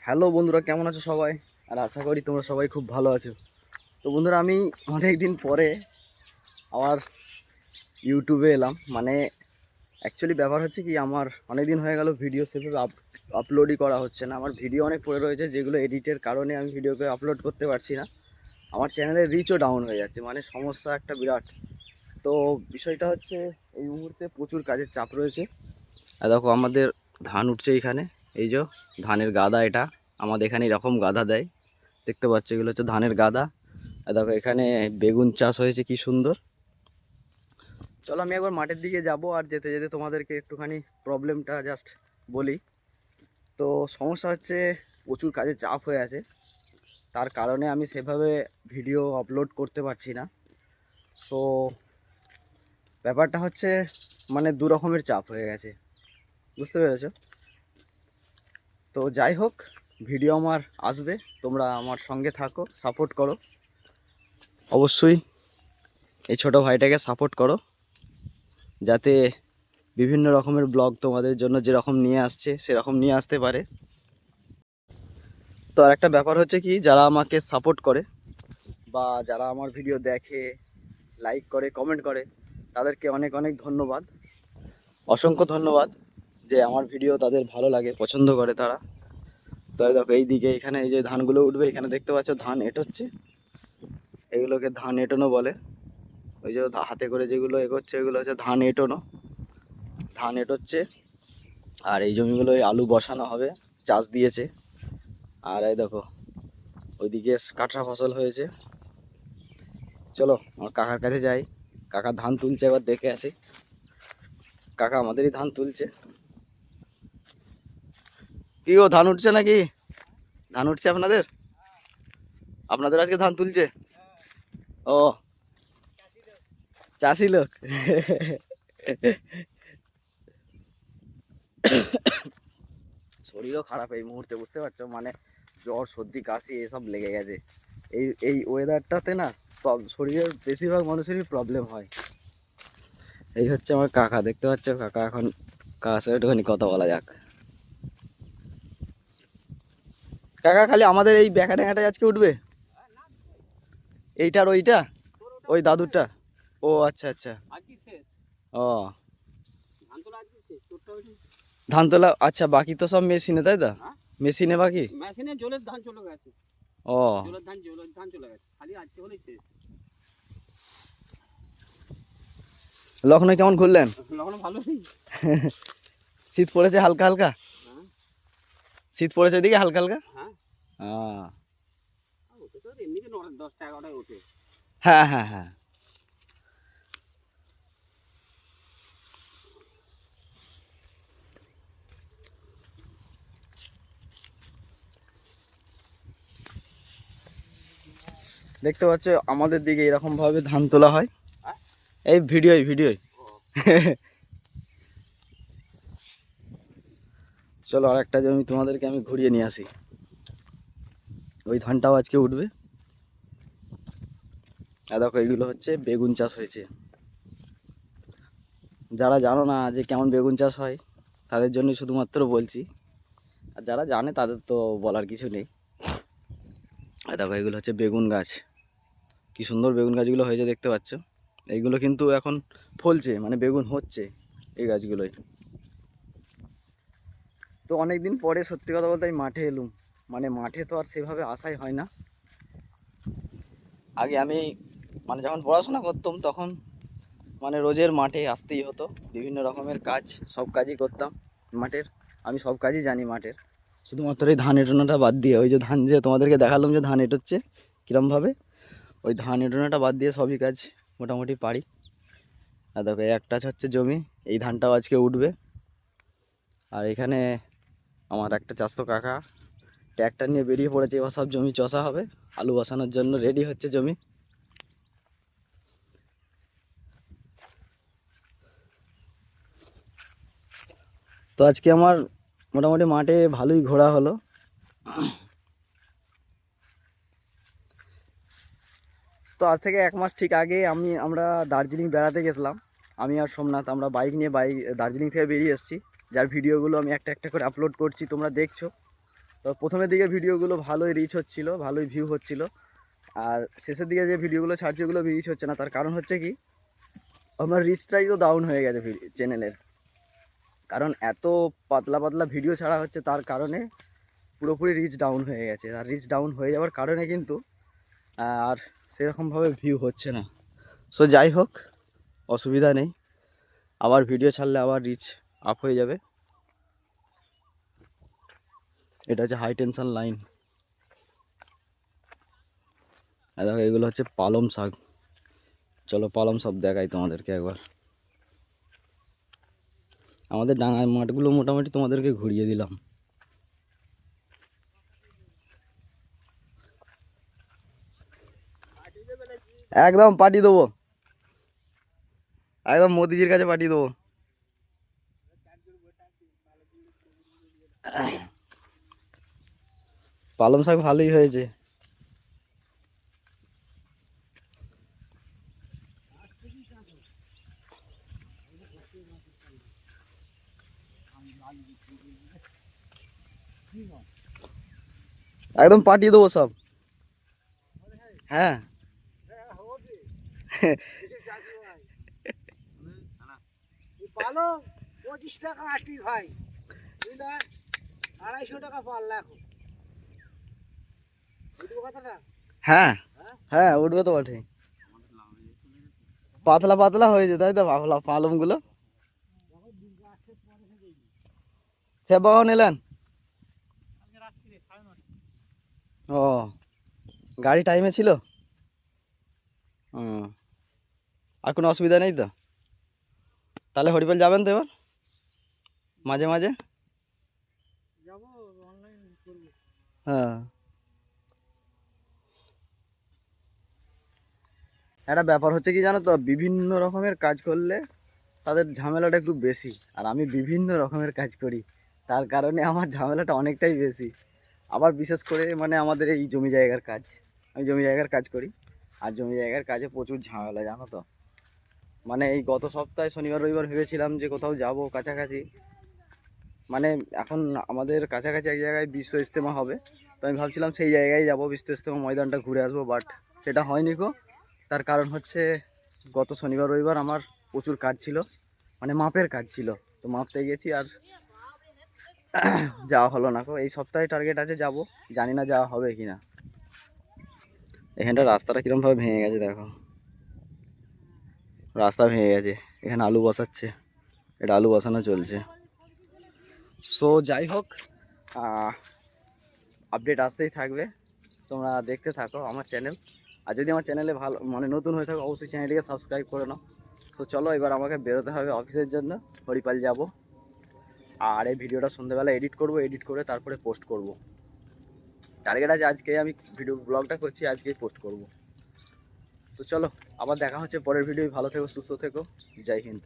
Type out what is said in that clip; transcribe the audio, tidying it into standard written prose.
Hello বন্ধুরা, কেমন আছো সবাই? আর আশা করি তোমরা সবাই খুব ভালো আছো। তো বন্ধুরা, আমি অনেক দিন পরে আবার ইউটিউবে এলাম। মানে অ্যাকচুয়ালি ব্যাপার হচ্ছে কি, আমার অনেক দিন হয়ে গেল ভিডিও সেভাবে আপলোডই করা হচ্ছে না। আমার ভিডিও অনেক পড়ে রয়েছে, যেগুলো এডিটের কারণে আমি ভিডিওকে আপলোড করতে পারছি না। আমার চ্যানেলের রিচও ডাউন হয়ে যাচ্ছে, মানে সমস্যা একটা বিরাট। তো বিষয়টা হচ্ছে, এই মুহূর্তে প্রচুর কাজের চাপ রয়েছে। আর দেখো, আমাদের ধান উঠছে এখানে। এই যে ধানের গাদা, এটা আমাদের এখানে এরকম গাদা দেয়, দেখতে পাচ্ছ? এগুলো হচ্ছে ধানের গাদা। আর দেখো, এখানে বেগুন চাষ হয়েছে, কি সুন্দর। চলো আমি একবার মাঠের দিকে যাব, আর যেতে যেতে তোমাদেরকে একটুখানি প্রবলেমটা জাস্ট বলি। তো সমস্যা হচ্ছে, প্রচুর কাজের চাপ হয়ে আছে, তার কারণে আমি সেভাবে ভিডিও আপলোড করতে পারছি না। সো ব্যাপারটা হচ্ছে, মানে দু রকমের চাপ হয়ে গেছে, বুঝতে পেরেছো? তো যাই হোক, ভিডিও আমার আসবে, তোমরা আমার সঙ্গে থাকো, সাপোর্ট করো অবশ্যই। এই ছোট ভাইটাকে সাপোর্ট করো, যাতে বিভিন্ন রকমের ব্লগ তোমাদের জন্য যেরকম নিয়ে আসছে সেরকম নিয়ে আসতে পারে। তো আর একটা ব্যাপার হচ্ছে কি, যারা আমাকে সাপোর্ট করে বা যারা আমার ভিডিও দেখে, লাইক করে, কমেন্ট করে, তাদেরকে অনেক অনেক ধন্যবাদ, অসংখ্য ধন্যবাদ, যে আমার ভিডিও তাদের ভালো লাগে, পছন্দ করে তারা। তো দেখো, এইদিকে এখানে এই যে ধানগুলো উঠবে, এখানে দেখতে পাচ্ছ ধান এঁটোচ্ছে, এগুলোকে ধান এঁটোনো বলে। ওই যে হাতে করে যেগুলো এগোচ্ছে, এগুলো হচ্ছে ধান এঁটোনো, ধান এঁটোচ্ছে। আর এই জমিগুলো আলু বসানো হবে, চাষ দিয়েছে। আর এই দেখো, ওইদিকে কাঁচা ফসল হয়েছে। চলো আমার কাকার কাছে যাই, কাকা ধান তুলছে, এবার দেখে আসি। কাকা আমাদেরই ধান তুলছে। কি ও, ধান উঠছে নাকি? ধান উঠছে আপনাদের? আপনাদের আজকে ধান তুলছে? ও, চাষি লোক। শরীরও খারাপ এই মুহূর্তে, বুঝতে পারছো? মানে জ্বর, সর্দি, কাশি এসব লেগে গেছে। এই এই ওয়েদারটাতে না, শরীরের বেশিরভাগ মানুষেরই প্রবলেম হয়। এই হচ্ছে আমার কাকা, দেখতে পাচ্ছ? কাকা এখন কাকার সাথে একটুখানি কথা বলা যাক। কাকা, খালি আমাদের এই বেকা ডেঙ্গাটাই আজকে উঠবে? এইটার ওইটা, ওই দাদুরটা? ও আচ্ছা আচ্ছা। ও, ধান তোলা, আচ্ছা। বাকি তো সব মেশিনে, তাই তো? মেশিনে বাকি, মেশিনে জলের ধান চলে গেছে। ও। জলের ধান চলে গেছে, খালি আজকে হলেই শেষ। লখনৌ কেমন ঘুরলেন? লখনৌ ভালো। শীত পড়েছে হালকা হালকা? হ্যাঁ শীত পড়েছে ওইদিকে হালকা হালকা? হ্যাঁ, আহ, ওটা তো এমনিতে 10টা 11টায় ওঠে। হ্যাঁ হ্যাঁ হ্যাঁ। দেখতে পাচ্ছ আমাদের দিকে এরকম ভাবে ধান তোলা হয়। হ্যাঁ? এই ভিডিওই ভিডিওই। ও, চলো আর একটা জমি তোমাদেরকে আমি ঘুরিয়ে নিয়ে আসি, ওই ধানটাও আজকে উঠবে। আর দেখো, এইগুলো হচ্ছে বেগুন চাষ হয়েছে। যারা জানো না যে কেমন বেগুন চাষ হয়, তাদের জন্য শুধুমাত্র বলছি। আর যারা জানে তাদের তো বলার কিছু নেই। আর দেখো, এগুলো হচ্ছে বেগুন গাছ, কি সুন্দর বেগুন গাছগুলো হয়েছে, দেখতে পাচ্ছ? এইগুলো কিন্তু এখন ফলছে, মানে বেগুন হচ্ছে এই গাছগুলোই। তো অনেক দিন পরে সত্যি কথা বলতে আমি মাঠে এলুম। মানে মাঠে তো আর সেভাবে আসাই হয় না। আগে আমি, মানে যখন পড়াশোনা করতাম তখন, মানে রোজের মাঠে আসতেই হতো, বিভিন্ন রকমের কাজ, সব কাজই করতাম মাঠের। আমি সব কাজই জানি মাঠের, শুধুমাত্র এই ধান এঁটোনোটা বাদ দিয়ে। ওই যে ধান, যে তোমাদেরকে দেখালাম যে ধান এঁটোচ্ছে কীরমভাবে, ওই ধান এঁটোনোটা বাদ দিয়ে সবই কাজ মোটামুটি পারি। আর দেখো, এই একটা হচ্ছে জমি, এই ধানটাও আজকে উঠবে। আর এখানে আমার একটা চাস্তো কাকা ট্র্যাক্টর নিয়ে বেরিয়ে পড়েছে, এবার সব জমি চষা হবে, আলু বসানোর জন্য রেডি হচ্ছে জমি। তো আজকে আমার মোটামুটি মাঠে ভালোই ঘোরা হলো। তো আজ থেকে 1 মাস ঠিক আগে আমরা দার্জিলিং বেড়াতে গেছিলাম। আমি আর সোমনাথ, আমরা বাইক নিয়ে দার্জিলিং থেকে বেরিয়ে এসেছি, যার ভিডিওগুলো আমি একটা একটা করে আপলোড করছি, তোমরা দেখছো। তো প্রথমের দিকে ভিডিওগুলো ভালোই রিচ হচ্ছিল, ভালোই ভিউ হচ্ছিল, আর শেষের দিকে যে ভিডিওগুলো ছাড়ছে ওগুলো রিচ হচ্ছে না। তার কারণ হচ্ছে কি, আমার রিচটাই তো ডাউন হয়ে গেছে চ্যানেলের। কারণ এত পাতলা পাতলা ভিডিও ছাড়া হচ্ছে, তার কারণে পুরোপুরি রিচ ডাউন হয়ে গেছে। আর রিচ ডাউন হয়ে যাওয়ার কারণে কিন্তু আর সেরকমভাবে ভিউ হচ্ছে না। সো যাই হোক, অসুবিধা নেই, আবার ভিডিও ছাড়লে আবার রিচ আপ হয়ে যাবে। এটা হচ্ছে হাই টেনশন লাইন। আর দেখো এগুলো হচ্ছে পালং শাক। চলো পালং শাক দেখাই তোমাদেরকে একবার। আমাদের ডাঙার মাঠগুলো মোটামুটি তোমাদেরকে ঘুরিয়ে দিলাম। একদম পাঠিয়ে দেবো, একদম মোদিজির কাছে পাঠিয়ে দেবো। পালং শাক ভালোই হয়েছে। একদম পাঠিয়ে দেবো সব। হ্যাঁ পালো 25 টাকা আটি ভাই, বুঝলে 250 টাকা পাল্লা এখন, বুঝতে কথাটা? হ্যাঁ হ্যাঁ, উঠবে তো বটে। পাতলা পাতলা হয়েছে তাই তো পালংগুলো। সে বাবা নিলেন? ও, গাড়ি টাইমে ছিল। হুম, আর কোনো অসুবিধা নেই তো? তাহলে হরিপাল যাবেন তো এবার মাঝে মাঝে? যাবো, অনলাইন করবো। হ্যাঁ, একটা ব্যাপার হচ্ছে কি জানো তো, বিভিন্ন রকমের কাজ করলে তাদের ঝামেলাটা একটু বেশি। আর আমি বিভিন্ন রকমের কাজ করি, তার কারণে আমার ঝামেলাটা অনেকটাই বেশি। আবার বিশেষ করে মানে আমাদের এই জমি জায়গার কাজ, আমি জমি জায়গার কাজ করি। আর জমি জায়গার কাজে প্রচুর ঝামেলা জানো তো। মানে এই গত সপ্তাহে শনিবার রবিবার ভেবেছিলাম যে কোথাও যাব কাছাকাছি। মানে এখন আমাদের কাছাকাছি এক জায়গায় বিশ্ব ইজতেমা হবে, তো আমি ভাবছিলাম সেই জায়গায় যাব, বিশ্ব ইজতেমা ময়দানটা ঘুরে আসবো, বাট সেটা হয়নি গো। তার কারণ হচ্ছে গত শনিবার রবিবার আমার প্রচুর কাজ ছিল, মানে মাপের কাজ ছিল, তো মাপতে গেছি আর যাওয়া হলো না গো। এই সপ্তাহে টার্গেট আছে যাব, জানি না যাওয়া হবে কি না। এখানটা রাস্তাটা কীরকমভাবে ভেঙে গেছে দেখো, রাস্তা ভেঙে গেছে, এখানে আলু বসাচ্ছে, এটা আলু বসানো চলছে। সো যাই হোক, আপডেট আসতেই থাকবে, তোমরা দেখতে থাকো আমার চ্যানেল। আর যদি আমার চ্যানেলে ভালো মানে নতুন হয়ে থাকো, অবশ্যই চ্যানেলটিকে সাবস্ক্রাইব করে নাও। সো চলো এবার আমাকে বেরোতে হবে অফিসের জন্য, হরিপাল যাব। আর এই ভিডিওটা সন্ধ্যেবেলা এডিট করব, এডিট করে তারপরে পোস্ট করব। টার্গেট আছে আজকে আমি ভিডিও ব্লগটা করছি, আজকেই পোস্ট করব। তো চলো আবার দেখা হচ্ছে পরের ভিডিও। ভালো থেকো, সুস্থ থেকো, জয় হিন্দ।